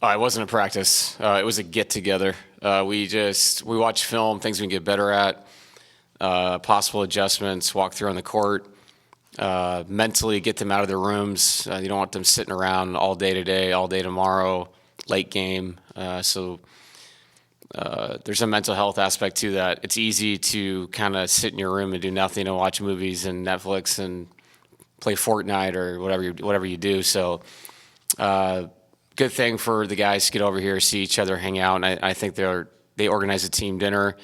It wasn't a practice. It was a get together. We watch film, things we can get better at, possible adjustments, walk through on the court, mentally get them out of their rooms. You don't want them sitting around all day today, all day tomorrow, late game. So there's a mental health aspect to that. It's easy to kind of sit in your room and do nothing and watch movies and Netflix and play Fortnite or whatever you do. So good thing for the guys to get over here, see each other, hang out. And I think they organize a team dinner.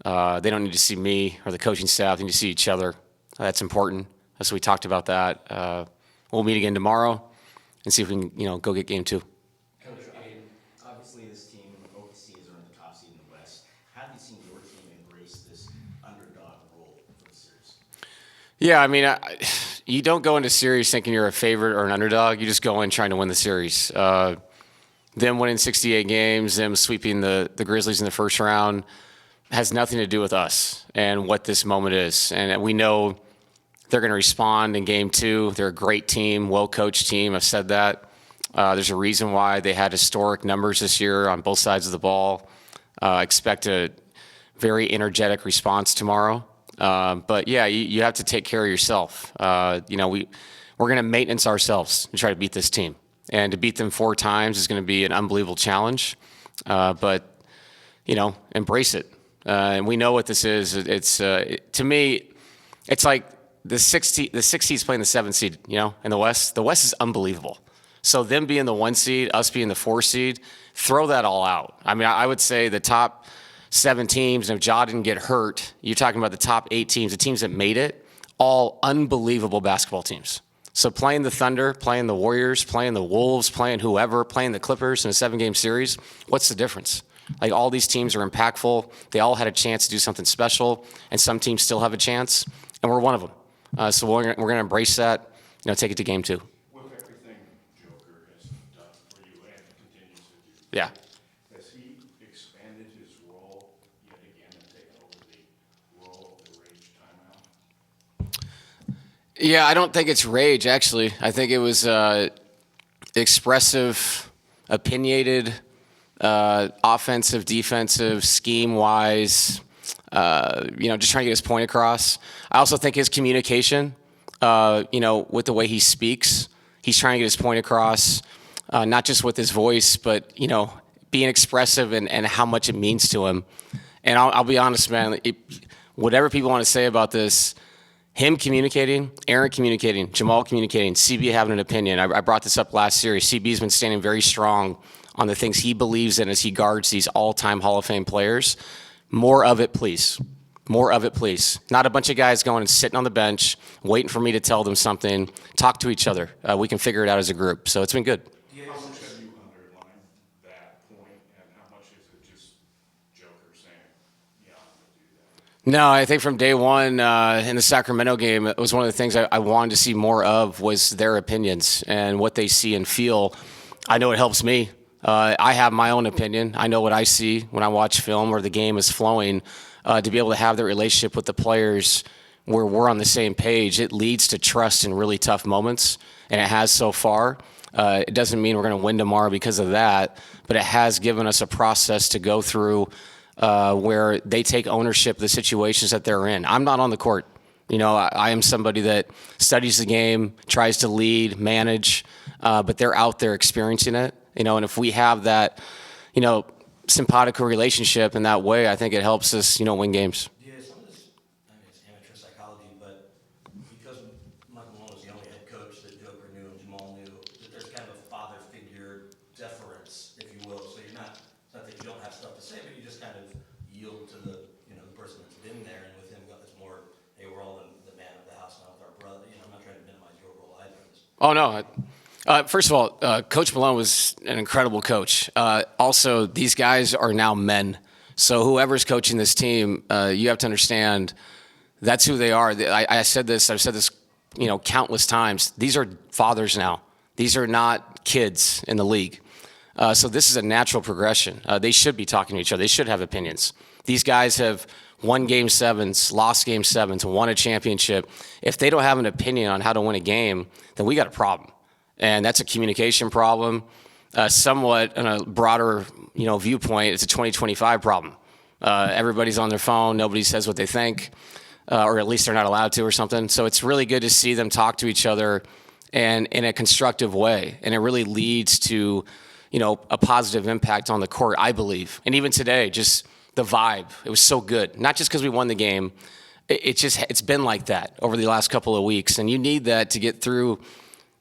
They don't need to see me or the coaching staff. They need to see each other. That's important. So we talked about that. We'll meet again tomorrow and see if we can, go get game 2. Coach, obviously this team, OKC, is earned the top seed in the West. How have you seen your team embrace this underdog role for the series? Yeah, you don't go into series thinking you're a favorite or an underdog. You just go in trying to win the series. Them winning 68 games, them sweeping the Grizzlies in the first round has nothing to do with us and what this moment is. And we know they're going to respond in game 2. They're a great team, well-coached team. I've said that. There's a reason why they had historic numbers this year on both sides of the ball. Expect a very energetic response tomorrow. But yeah, you have to take care of yourself. We're going to maintenance ourselves to try to beat this team, and to beat them 4 times is going to be an unbelievable challenge. But embrace it. And we know what this is. It's to me, it's like the 6 seeds playing the 7th seed. In the West. The West is unbelievable. So them being the 1 seed, us being the 4 seed, throw that all out. I would say the top 7 teams, and if Ja didn't get hurt, you're talking about the top 8 teams, the teams that made it, all unbelievable basketball teams. So playing the Thunder, playing the Warriors, playing the Wolves, playing whoever, playing the Clippers in a 7-game series, what's the difference? Like, all these teams are impactful. They all had a chance to do something special, and some teams still have a chance, and we're one of them. So we're going to embrace that, take it to game 2. With everything Joker has done for you and continues to do, Yeah. has he expanded his role yet again and taken over the role of the rage timeout? Yeah, I don't think it's rage, actually. I think it was expressive, opinionated, offensive, defensive, scheme-wise, just trying to get his point across. I also think his communication, with the way he speaks, he's trying to get his point across, not just with his voice, but, being expressive and how much it means to him. And I'll be honest, man, whatever people want to say about this, him communicating, Aaron communicating, Jamal communicating, CB having an opinion. I brought this up last series. CB's been standing very strong on the things he believes in as he guards these all-time Hall of Fame players. More of it, please. More of it, please. Not a bunch of guys going and sitting on the bench, waiting for me to tell them something. Talk to each other. We can figure it out as a group. So it's been good. How much have you underlined that point, and how much is it just Joker saying, yeah, I'm going to do that? No, I think from day one in the Sacramento game, it was one of the things I wanted to see more of was their opinions and what they see and feel. I know it helps me. I have my own opinion. I know what I see when I watch film or the game is flowing. To be able to have that relationship with the players where we're on the same page, it leads to trust in really tough moments, and it has so far. It doesn't mean we're going to win tomorrow because of that, but it has given us a process to go through where they take ownership of the situations that they're in. I'm not on the court. I am somebody that studies the game, tries to lead, manage, but they're out there experiencing it. And if we have that, simpatico relationship in that way, I think it helps us, win games. Yeah, some of this, it's amateur psychology, but because Michael Malone was the only head coach that Joker knew and Jamal knew, that there's kind of a father figure deference, if you will. So it's not that you don't have stuff to say, but you just kind of yield to the person that's been there, and with him, it's more, hey, we're all the man of the house now with our brother. I'm not trying to minimize your role either. Oh, no. First of all, Coach Malone was an incredible coach. Also, these guys are now men. So whoever's coaching this team, you have to understand that's who they are. I've said this, countless times. These are fathers now. These are not kids in the league. So this is a natural progression. They should be talking to each other. They should have opinions. These guys have won Game 7s, lost Game 7s, won a championship. If they don't have an opinion on how to win a game, then we got a problem. And that's a communication problem. somewhat in a broader, viewpoint, it's a 2025 problem. Everybody's on their phone. Nobody says what they think, or at least they're not allowed to or something. So it's really good to see them talk to each other and in a constructive way. And it really leads to, a positive impact on the court, I believe. And even today, just the vibe, it was so good. Not just because we won the game. It's been like that over the last couple of weeks. And you need that to get through.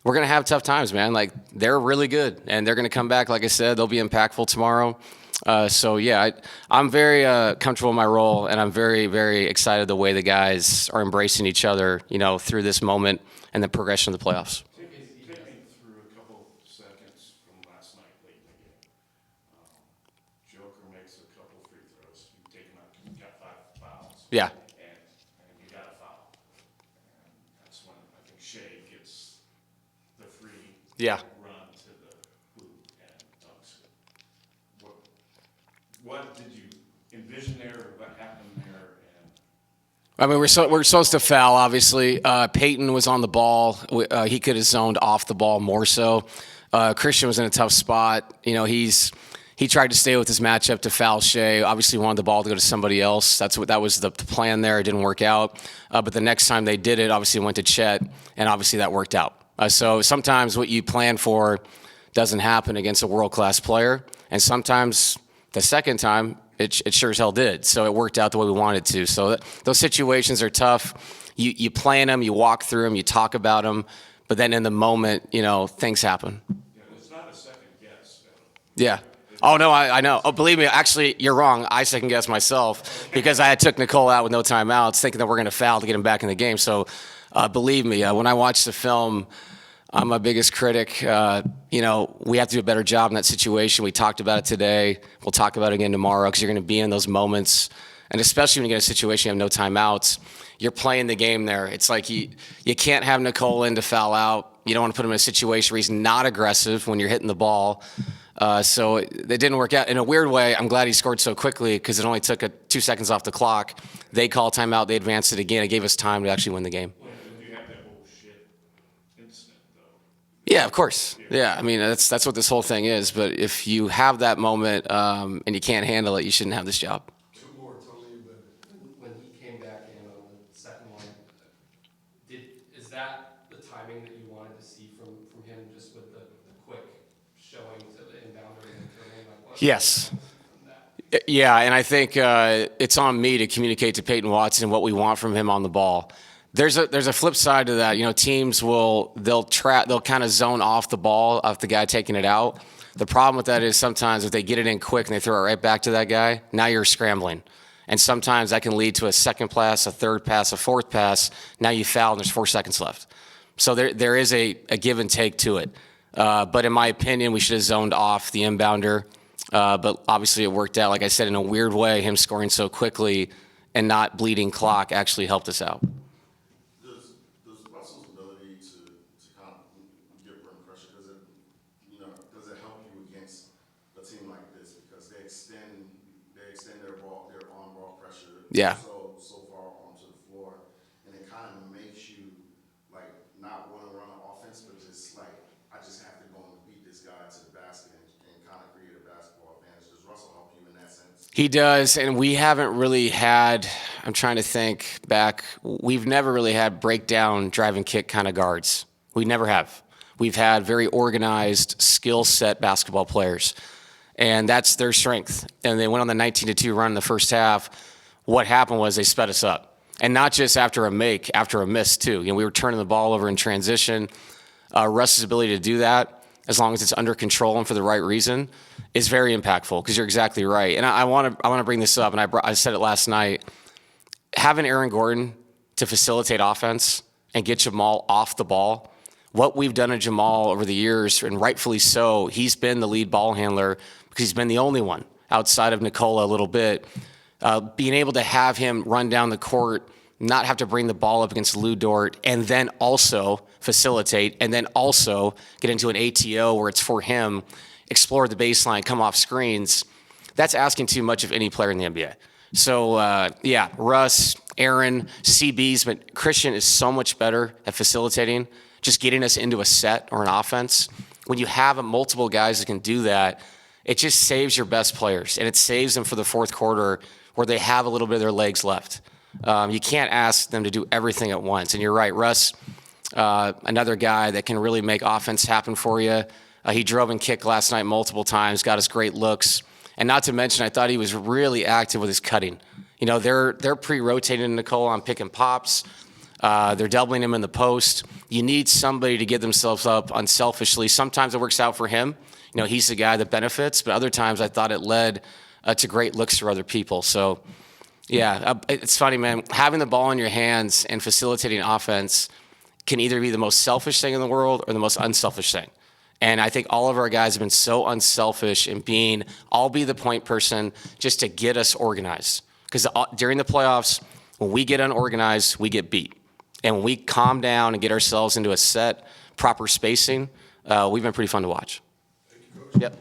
We're going to have tough times, man. Like, they're really good, and they're going to come back. Like I said, they'll be impactful tomorrow. I'm very comfortable in my role, and I'm very, very excited the way the guys are embracing each other, through this moment and the progression of the playoffs. Take me through a couple seconds from last night, late in the game. Joker makes a couple free throws. You take him out. You got 5 fouls. Yeah. And you got a foul. And that's when I think Shea gets the free Yeah. run to the hoop and dunks it. What did you envision there, or what happened there? I mean, we're supposed to foul, obviously. Peyton was on the ball. He could have zoned off the ball more so. Christian was in a tough spot. He tried to stay with his matchup to foul Shea. Obviously wanted the ball to go to somebody else. That was the plan there. It didn't work out. But the next time they did it, obviously it went to Chet, and obviously that worked out. So sometimes what you plan for doesn't happen against a world-class player, and sometimes the second time, it sure as hell did. So it worked out the way we wanted to. So those situations are tough. You plan them, you walk through them, you talk about them, but then in the moment, things happen. Yeah, it's not a second guess. Yeah. Oh, no, I know. Oh, believe me, actually, you're wrong. I second guessed myself because I took Nicole out with no timeouts, thinking that we're going to foul to get him back in the game. So believe me, when I watch the film, I'm my biggest critic. We have to do a better job in that situation. We talked about it today. We'll talk about it again tomorrow because you're going to be in those moments. And especially when you get a situation, you have no timeouts. You're playing the game there. It's like you can't have Nicole in to foul out. You don't want to put him in a situation where he's not aggressive when you're hitting the ball. So it didn't work out. In a weird way, I'm glad he scored so quickly because it only took 2 seconds off the clock. They called timeout. They advanced it again. It gave us time to actually win the game. Did you have that whole shit incident, though? Yeah, of course. Yeah, I mean, that's what this whole thing is. But if you have that moment and you can't handle it, you shouldn't have this job. Two more, Tony, but when he came back in on the second one, is that the timing that you wanted to see from him, just with the quick showing to the inbounder and turning? Yes. Yeah, and I think it's on me to communicate to Peyton Watson what we want from him on the ball. There's a flip side to that. Teams they'll kind of zone off the ball off the guy taking it out. The problem with that is sometimes if they get it in quick and they throw it right back to that guy, now you're scrambling. And sometimes that can lead to a second pass, a third pass, a fourth pass. Now you foul and there's 4 seconds left. So there is a give and take to it. But in my opinion, we should have zoned off the inbounder. But obviously it worked out. Like I said, in a weird way, him scoring so quickly and not bleeding clock actually helped us out. Does Russell's ability to kind of get rim pressure, does it help you against a team like this because they extend their on ball pressure Yeah. so far onto the floor, and it kind of makes you like not want to run an offense, but just like I just have to go and beat this guy to the basket and kind of create a basketball advantage. Does Russell help you in that sense? He does, and we haven't really had, I'm trying to think back, we've never really had breakdown, drive and kick kind of guards. We never have. We've had very organized, skill set basketball players, and that's their strength. And they went on the 19-2 run in the first half. What happened was they sped us up, and not just after a miss too. We were turning the ball over in transition. Russ's ability to do that, as long as it's under control and for the right reason, is very impactful because you're exactly right. And I want to bring this up, and I said it last night. Having Aaron Gordon to facilitate offense and get Jamal off the ball, what we've done to Jamal over the years, and rightfully so, he's been the lead ball handler because he's been the only one outside of Nikola a little bit. Being able to have him run down the court, not have to bring the ball up against Lou Dort, and then also facilitate, and then also get into an ATO where it's for him, explore the baseline, come off screens, that's asking too much of any player in the NBA. So, Russ, Aaron, CB's, but Christian is so much better at facilitating, just getting us into a set or an offense. when you have multiple guys that can do that, it just saves your best players, and it saves them for the fourth quarter where they have a little bit of their legs left. You can't ask them to do everything at once. And you're right, Russ, another guy that can really make offense happen for you. He drove and kicked last night multiple times, got us great looks. And not to mention, I thought he was really active with his cutting. You know, they're pre-rotating Nicole on pick and pops. They're doubling him in the post. You need somebody to get themselves up unselfishly. Sometimes it works out for him. You know, he's the guy that benefits, but other times I thought it led to great looks for other people. So, yeah, it's funny, man. Having the ball in your hands and facilitating offense can either be the most selfish thing in the world or the most unselfish thing. And I think all of our guys have been so unselfish in I'll be the point person just to get us organized. Because during the playoffs, when we get unorganized, we get beat. And when we calm down and get ourselves into a set, proper spacing, we've been pretty fun to watch. Thank you, Coach. Yep.